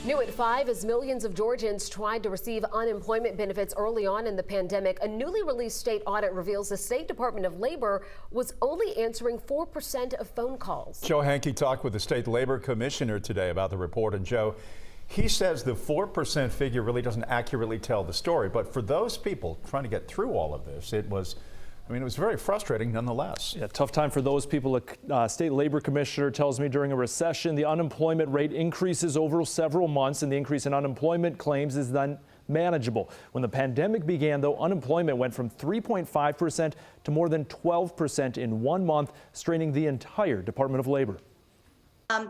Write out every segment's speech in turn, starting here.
New at 5, as millions of Georgians tried to receive unemployment benefits early on in the pandemic, a newly released state audit reveals the State Department of Labor was only answering 4% of phone calls. Joe Hankey talked with the state labor commissioner today about the report, and Joe, he says the 4% figure really doesn't accurately tell the story. But for those people trying to get through all of this, it was very frustrating nonetheless. Yeah, tough time for those people. A state labor commissioner tells me during a recession, the unemployment rate increases over several months, and the increase in unemployment claims is then manageable. When the pandemic began, though, unemployment went from 3.5% to more than 12% in 1 month, straining the entire Department of Labor.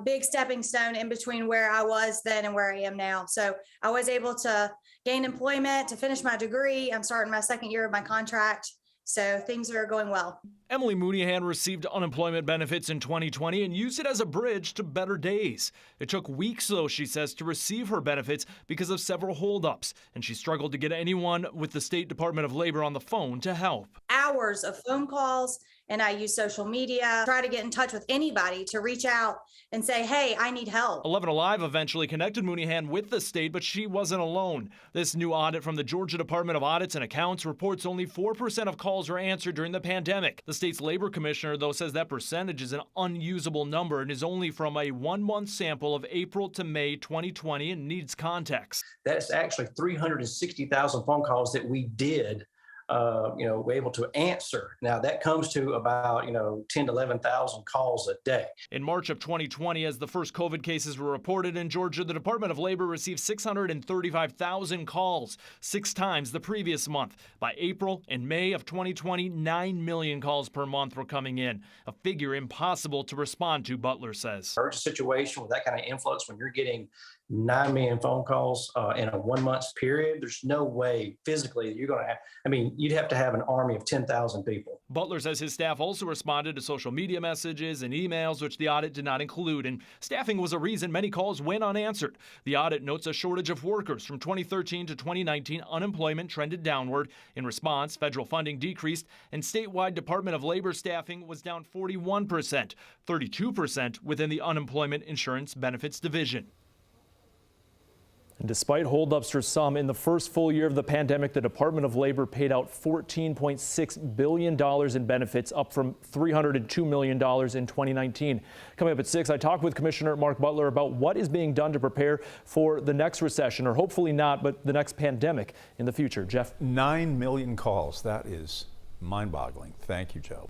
Big stepping stone in between where I was then and where I am now. So I was able to gain employment, to finish my degree. I'm starting my second year of my contract. So things are going well. Emily Mooneyhan received unemployment benefits in 2020 and used it as a bridge to better days. It took weeks, though, she says, to receive her benefits because of several holdups, and she struggled to get anyone with the State Department of Labor on the phone to help. Hours of phone calls, and I use social media, try to get in touch with anybody to reach out and say, hey, I need help. 11 Alive eventually connected Mooneyhan with the state, but she wasn't alone. This new audit from the Georgia Department of Audits and Accounts reports only 4% of calls were answered during the pandemic. The state's labor commissioner, though, says that percentage is an unusable number and is only from a 1-month sample of April to May 2020 and needs context. That's actually 360,000 phone calls that we did we're able to answer. Now that comes to about, 10 to 11,000 calls a day. In March of 2020, as the first COVID cases were reported in Georgia, the Department of Labor received 635,000 calls, 6 times the previous month. By April and May of 2020, 9 million calls per month were coming in, a figure impossible to respond to, Butler says. Urgent situation with that kind of influx, when you're getting 9 million phone calls in a 1 month period, there's no way physically you're going to have, you'd have to have an army of 10,000 people. Butler says his staff also responded to social media messages and emails, which the audit did not include, and staffing was a reason many calls went unanswered. The audit notes a shortage of workers. From 2013 to 2019, unemployment trended downward. In response, federal funding decreased, and statewide Department of Labor staffing was down 41%, 32% within the Unemployment Insurance Benefits Division. And despite holdups for some, in the first full year of the pandemic, the Department of Labor paid out $14.6 billion in benefits, up from $302 million in 2019. Coming up at 6, I talk with Commissioner Mark Butler about what is being done to prepare for the next recession, or hopefully not, but the next pandemic in the future. Jeff? 9 million calls. That is mind-boggling. Thank you, Joe.